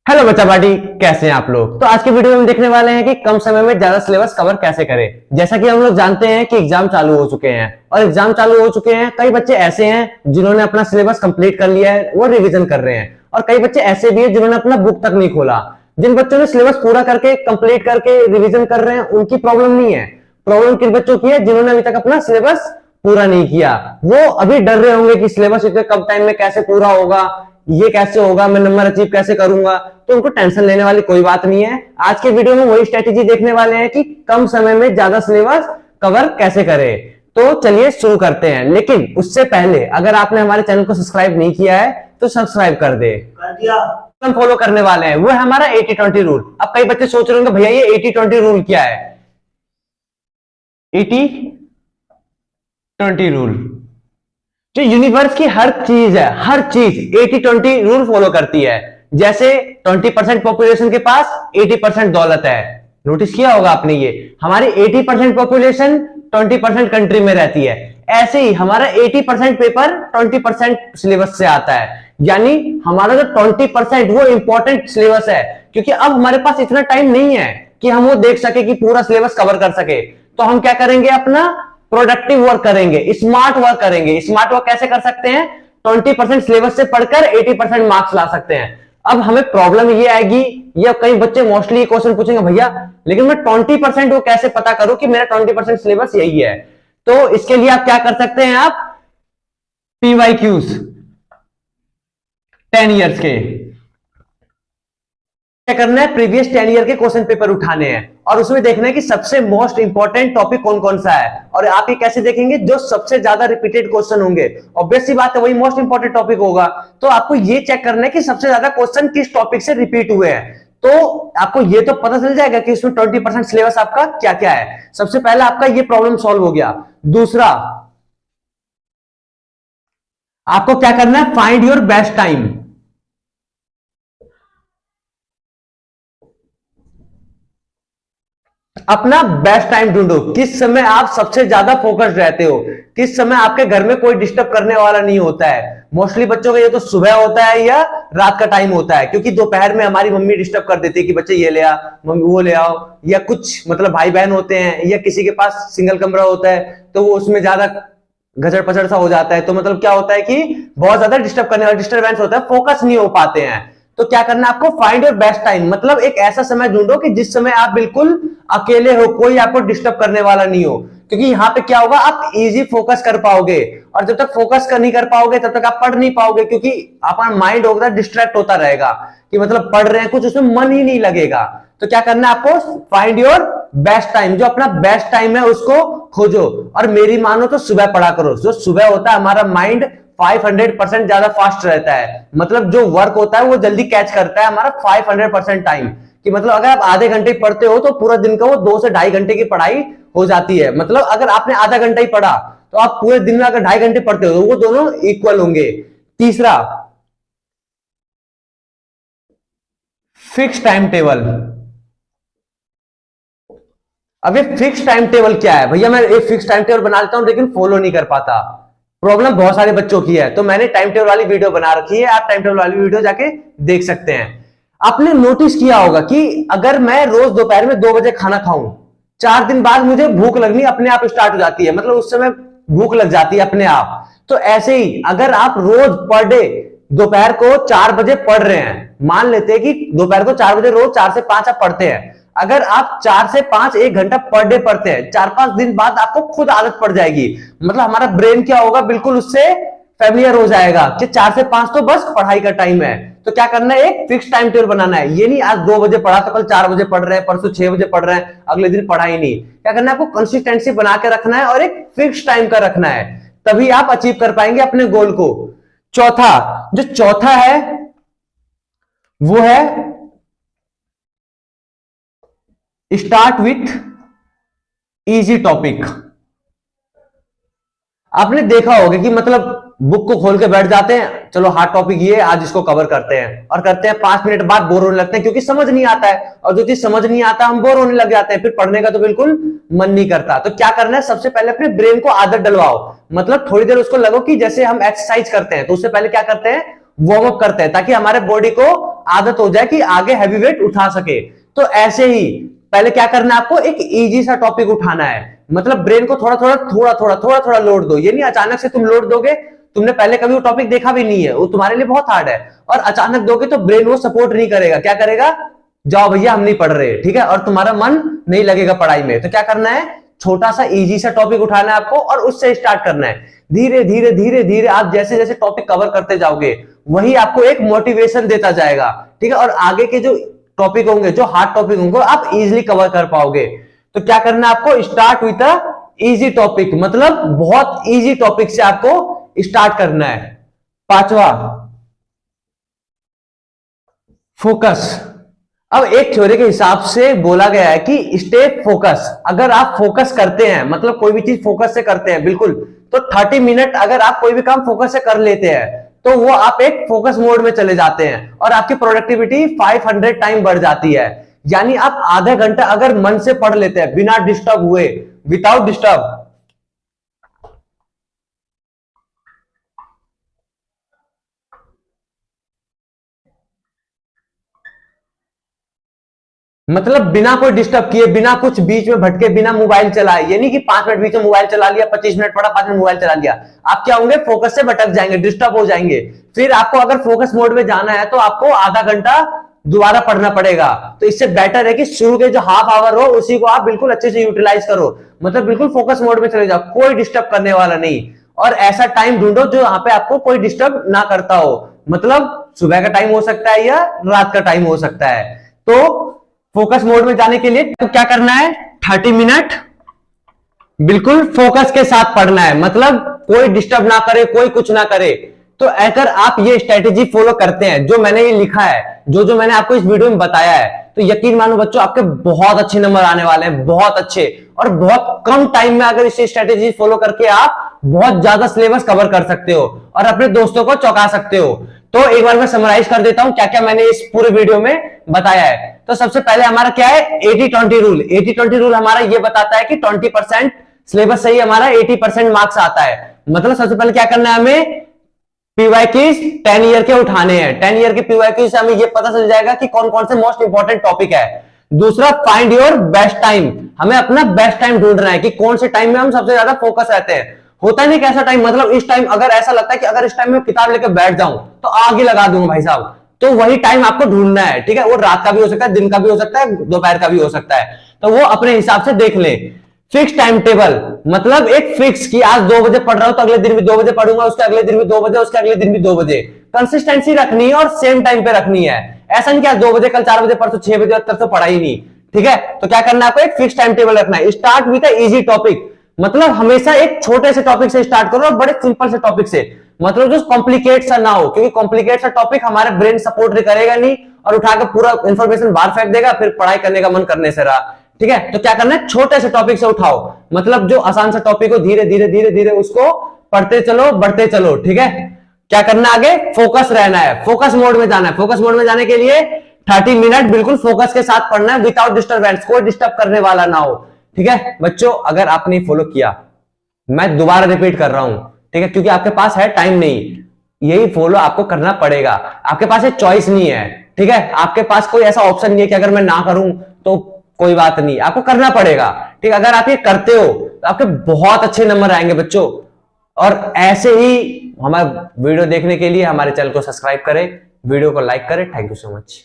Hello बच्चा party, कैसे हैं आप लोग। तो आज के वीडियो में हम देखने वाले हैं कि कम समय में ज्यादा सिलेबस कवर कैसे करें। जैसा कि हम लोग जानते हैं कि एग्जाम चालू हो चुके हैं और एग्जाम चालू हो चुके हैं, कई बच्चे ऐसे हैं जिन्होंने अपना सिलेबस कंप्लीट कर लिया है, वो रिवीजन कर रहे हैं, और कई बच्चे ऐसे भी हैं जिन्होंने अपना बुक तक नहीं खोला। जिन बच्चों ने सिलेबस पूरा करके कंप्लीट करके रिविजन कर रहे हैं, उनकी प्रॉब्लम नहीं है। प्रॉब्लम किन बच्चों की है? जिन्होंने अभी तक अपना सिलेबस पूरा नहीं किया। वो अभी डर रहे होंगे कि सिलेबस इतने कम टाइम में कैसे पूरा होगा, ये कैसे होगा, मैं नंबर अचीव कैसे करूंगा। तो उनको टेंशन लेने वाली कोई बात नहीं है। आज के वीडियो में वही स्ट्रेटेजी देखने वाले हैं कि कम समय में ज्यादा सिलेबस कवर कैसे करें। तो चलिए शुरू करते हैं, लेकिन उससे पहले अगर आपने हमारे चैनल को सब्सक्राइब नहीं किया है तो सब्सक्राइब कर दे। कर दिया। हम फॉलो करने वाले हैं वो है हमारा 80-20 रूल। अब कई बच्चे सोच रहे होंगे भैया ये 80-20 रूल क्या है। 80-20 रूल जो यूनिवर्स की हर चीज है, हर चीज 80-20 रूल फॉलो करती है। जैसे 20% पॉपुलेशन के पास 80% दौलत है। नोटिस किया होगा आपने, ये हमारी 80% पॉपुलेशन 20% कंट्री में रहती है। ऐसे ही हमारा 80% पेपर 20% सिलेबस से आता है। यानी हमारा जो 20% वो इंपॉर्टेंट सिलेबस है, क्योंकि अब हमारे पास इतना टाइम नहीं है कि हम वो देख सके कि पूरा सिलेबस कवर कर सके। तो हम क्या करेंगे? अपना प्रोडक्टिव वर्क करेंगे, स्मार्ट वर्क करेंगे। स्मार्ट वर्क कैसे कर सकते हैं? 20% सिलेबस से पढ़कर 80% मार्क्स ला सकते हैं। अब हमें प्रॉब्लम ये आएगी, या कई बच्चे मोस्टली क्वेश्चन पूछेंगे भैया लेकिन मैं 20% वो कैसे पता करूं कि मेरा 20% सिलेबस यही है। तो इसके लिए आप क्या कर सकते हैं? आप PYQs 10 ईयर्स के क्या करना है? प्रीवियस 10 ईयर के क्वेश्चन पेपर उठाने हैं और उसमें देखना है कि सबसे मोस्ट इंपॉर्टेंट टॉपिक कौन कौन सा है। और आप ये कैसे देखेंगे? जो सबसे ज्यादा रिपीटेड क्वेश्चन होंगे, ऑब्वियस सी बात है वही मोस्ट इंपॉर्टेंट टॉपिक होगा। तो आपको ये चेक करना है कि सबसे ज्यादा क्वेश्चन किस टॉपिक से रिपीट हुए हैं। तो आपको ये तो पता चल जाएगा कि इसमें 20% सिलेबस आपका क्या क्या है। सबसे पहले आपका ये प्रॉब्लम सॉल्व हो गया। दूसरा, आपको क्या करना है? Find your best time. अपना बेस्ट टाइम ढूंढो। किस समय आप सबसे ज्यादा फोकस्ड रहते हो, किस समय आपके घर में कोई डिस्टर्ब करने वाला नहीं होता है। मोस्टली बच्चों का ये तो सुबह होता है या रात का टाइम होता है, क्योंकि दोपहर में हमारी मम्मी डिस्टर्ब कर देती है कि बच्चे ये ले आ, मम्मी वो ले आओ, या कुछ मतलब भाई बहन होते हैं या किसी के पास सिंगल कमरा होता है तो वो उसमें ज्यादा गजड़ पजड़ सा हो जाता है। तो मतलब क्या होता है कि बहुत ज्यादा डिस्टर्ब करने वाला डिस्टर्बेंस होता है, फोकस नहीं हो पाते हैं। तो क्या करना है आपको? फाइंड योर बेस्ट टाइम, मतलब एक ऐसा समय ढूंढो कि जिस समय आप बिल्कुल अकेले हो, कोई आपको डिस्टर्ब करने वाला नहीं हो। क्योंकि यहां पे क्या होगा? आप इजी फोकस कर पाओगे, और जब तक फोकस कर नहीं कर पाओगे तब तक आप पढ़ नहीं पाओगे, क्योंकि आपका माइंड होगा डिस्ट्रैक्ट होता रहेगा कि मतलब पढ़ रहे हैं कुछ, उसमें मन ही नहीं लगेगा। तो क्या करना है आपको? फाइंड योर बेस्ट टाइम, जो अपना बेस्ट टाइम है उसको खोजो। और मेरी मानो तो सुबह पढ़ा करो। जो सुबह होता है हमारा माइंड 500% ज्यादा फास्ट रहता है, मतलब जो वर्क होता है वो जल्दी कैच करता है हमारा 500% टाइम। कि मतलब अगर आप आधे घंटे पढ़ते हो तो पूरा दिन का वो 2 से 2.5 घंटे की पढ़ाई हो जाती है। मतलब अगर आपने आधा घंटा ही पढ़ा तो आप पूरे दिन में अगर 2.5 घंटे पढ़ते हो तो वो दोनों इक्वल होंगे। तीसरा, फिक्स टाइम टेबल। अब ये फिक्स टाइम टेबल क्या है? भैया मैं एक फिक्स टाइम टेबल बना लेता हूं लेकिन फॉलो नहीं कर पाता। प्रॉब्लम बहुत सारे बच्चों की है, तो मैंने टाइम टेबल वाली वीडियो बना रखी है, आप टाइम टेबल वाली वीडियो जाके देख सकते हैं। आपने नोटिस किया होगा कि अगर मैं रोज दोपहर में 2 बजे खाना खाऊं, 4 दिन बाद मुझे भूख लगनी अपने आप स्टार्ट हो जाती है, मतलब उस समय भूख लग जाती है अपने आप। तो ऐसे ही अगर आप रोज पर डे दोपहर को 4 बजे पढ़ रहे हैं, मान लेते हैं कि दोपहर को 4 बजे रोज 4 से 5 आप पढ़ते हैं। अगर आप 4 से 5 1 घंटा पर डे पढ़ते हैं, 4-5 दिन बाद आपको खुद आदत पड़ जाएगी। मतलब हमारा ब्रेन क्या होगा? बिल्कुल उससे फैमिलियर हो जाएगा कि 4 से 5 तो बस पढ़ाई का टाइम है। तो क्या करना है? एक फिक्स टाइम टेबल बनाना है। ये नहीं आज 2 बजे पढ़ा तो कल 4 बजे पढ़ रहे हैं, परसों 6 बजे पढ़ रहे हैं, अगले दिन पढ़ा ही नहीं। क्या करना है आपको? कंसिस्टेंसी बना के रखना है और एक फिक्स टाइम का रखना है, तभी आप अचीव कर पाएंगे अपने गोल को। चौथा, जो चौथा है वो है स्टार्ट विथ इजी टॉपिक। आपने देखा होगा कि मतलब बुक को खोल के बैठ जाते हैं, चलो हार्ड टॉपिक ये आज इसको कवर करते हैं, और करते हैं 5 मिनट बाद बोर होने लगते हैं क्योंकि समझ नहीं आता है। और जो चीज समझ नहीं आता हम बोर होने लग जाते हैं, फिर पढ़ने का तो बिल्कुल मन नहीं करता। तो क्या करना है? सबसे पहले अपने ब्रेन को आदत डलवाओ, मतलब थोड़ी देर उसको लगो कि जैसे हम एक्सरसाइज करते हैं तो उससे पहले क्या करते हैं? वार्म अप करते हैं ताकि हमारे बॉडी को आदत हो जाए कि आगे हैवी वेट उठा सके। तो ऐसे ही पहले क्या करना है आपको, एक इजी सा टॉपिक उठाना है, मतलब ब्रेन को थोड़ा थोड़ा लोड दो। ये नहीं अचानक से तुम लोड दोगे, तुमने पहले कभी वो टॉपिक देखा भी नहीं है, वो तुम्हारे लिए बहुत हार्ड है, और अचानक दोगे तो ब्रेन वो सपोर्ट नहीं करेगा। क्या करेगा, जाओ भैया हम नहीं पढ़ रहे, ठीक है, और तुम्हारा मन नहीं लगेगा पढ़ाई में। तो क्या करना है, छोटा सा इजी सा टॉपिक उठाना है आपको और उससे स्टार्ट करना है। धीरे धीरे धीरे धीरे आप जैसे जैसे टॉपिक कवर करते जाओगे वही आपको एक मोटिवेशन देता जाएगा, ठीक है, और आगे के जो टॉपिक होंगे, जो हार्ड टॉपिक होंगे, आप इजीली कवर कर पाओगे। तो क्या करना है आपको, start with a easy topic, मतलब बहुत इजी टॉपिक से आपको स्टार्ट करना है। पांचवा, फोकस। अब एक थ्योरी के हिसाब से बोला गया है कि स्टे फोकस। अगर आप फोकस करते हैं, मतलब कोई भी चीज फोकस से करते हैं बिल्कुल, तो 30 मिनट अगर आप कोई भी काम फोकस से कर लेते हैं तो वो आप एक फोकस मोड में चले जाते हैं और आपकी प्रोडक्टिविटी 500 टाइम बढ़ जाती है। यानी आप आधा घंटा अगर मन से पढ़ लेते हैं बिना डिस्टर्ब हुए, विदाउट डिस्टर्ब, मतलब बिना कोई डिस्टर्ब किए, बिना कुछ बीच में भटके, बिना मोबाइल चलाए। ये नहीं कि 5 मिनट बीच में मोबाइल चला लिया, 25 मिनट पढ़ा, 5 मिनट मोबाइल चला लिया, आप क्या होंगे, फोकस से भटक जाएंगे, डिस्टर्ब हो जाएंगे। फिर आपको अगर फोकस मोड में जाना है तो आपको आधा घंटा दोबारा पढ़ना पड़ेगा। तो इससे बेटर है कि शुरू के जो हाफ आवर हो उसी को आप बिल्कुल अच्छे से यूटिलाइज करो, मतलब बिल्कुल फोकस मोड में चले जाओ, कोई डिस्टर्ब करने वाला नहीं। और ऐसा टाइम ढूंढो जो यहाँ पे आपको कोई डिस्टर्ब ना करता हो, मतलब सुबह का टाइम हो सकता है या रात का टाइम हो सकता है। तो फोकस मोड में जाने के लिए तो क्या करना है, 30 मिनट बिल्कुल फोकस के साथ पढ़ना है, मतलब कोई डिस्टर्ब ना करे, कोई कुछ ना करे। तो अगर आप ये स्ट्रेटेजी फॉलो करते हैं, जो मैंने ये लिखा है, जो मैंने आपको इस वीडियो में बताया है, तो यकीन मानो बच्चों आपके बहुत अच्छे नंबर आने वाले हैं, बहुत अच्छे, और बहुत कम टाइम में अगर इस स्ट्रेटेजी फॉलो करके आप बहुत ज्यादा सिलेबस कवर कर सकते हो और अपने दोस्तों को चौंका सकते हो। तो एक बार मैं समराइज कर देता हूं क्या क्या मैंने इस पूरे वीडियो में बताया है। तो सबसे पहले हमारा क्या है, 80-20 रूल। 80-20 रूल हमारा ये बताता है कि 20% सिलेबस सही हमारा 80% मार्क्स आता है। मतलब सबसे पहले क्या करना है, हमें पीवाईक्यूज 10 ईयर के उठाने हैं। 10 ईयर के पीवाईक्यूज से हमें ये पता चल जाएगा कि कौन कौन से मोस्ट इंपॉर्टेंट टॉपिक है। दूसरा, फाइंड योर बेस्ट टाइम। हमें अपना बेस्ट टाइम ढूंढना है कि कौन से टाइम में हम सबसे ज्यादा फोकस रहते हैं। होता नहीं कैसा टाइम, मतलब इस टाइम अगर ऐसा लगता है कि अगर इस टाइम में किताब लेकर बैठ जाऊं तो आग ही लगा दूंगा भाई साहब, तो वही टाइम आपको ढूंढना है, ठीक है। वो रात का भी हो सकता है, दिन का भी हो सकता है, दोपहर का भी हो सकता है, तो वो अपने हिसाब से देख ले। फिक्स टाइम टेबल, मतलब एक फिक्स कि आज 2 बजे पढ़ रहा हूं तो अगले दिन भी 2 बजे पढ़ूंगा, उसके अगले दिन भी 2 बजे, उसके अगले दिन भी 2 बजे। कंसिस्टेंसी रखनी है और सेम टाइम पे रखनी है। ऐसा नहीं कि आज 2 बजे, कल 4 बजे, परसों 6 बजे और तब तो पढ़ा ही नहीं, ठीक है। तो क्या करना है आपको, एक फिक्स टाइम टेबल रखना है। स्टार्ट विद इजी टॉपिक, मतलब हमेशा एक छोटे से टॉपिक से स्टार्ट करो और बड़े सिंपल से टॉपिक से, मतलब जो कॉम्प्लिकेट सा ना हो, क्योंकि कॉम्प्लिकेट सा टॉपिक हमारे ब्रेन सपोर्ट करेगा नहीं और उठाकर पूरा इंफॉर्मेशन बाहर फेंक देगा, फिर पढ़ाई करने का मन करने से रहा, ठीक है। तो क्या करना है, छोटे से टॉपिक से उठाओ, मतलब जो आसान सा टॉपिक हो धीरे धीरे धीरे धीरे उसको पढ़ते चलो, बढ़ते चलो, ठीक है। क्या करना, आगे फोकस रहना है, फोकस मोड में जाना है। फोकस मोड में जाने के लिए 30 मिनट बिल्कुल फोकस के साथ पढ़ना है, विदाउट डिस्टर्बेंस, कोई डिस्टर्ब करने वाला ना हो, ठीक है। बच्चों अगर आपने फॉलो किया, मैं दोबारा रिपीट कर रहा हूं, ठीक है, क्योंकि आपके पास है टाइम नहीं, यही फॉलो आपको करना पड़ेगा। आपके पास एक चॉइस नहीं है, ठीक है, आपके पास कोई ऐसा ऑप्शन नहीं है कि अगर मैं ना करूं तो कोई बात नहीं, आपको करना पड़ेगा, ठीक है। अगर आप ये करते हो तो आपके बहुत अच्छे नंबर आएंगे बच्चों। और ऐसे ही हमारे वीडियो देखने के लिए हमारे चैनल को सब्सक्राइब करें, वीडियो को लाइक करें। Thank you so much.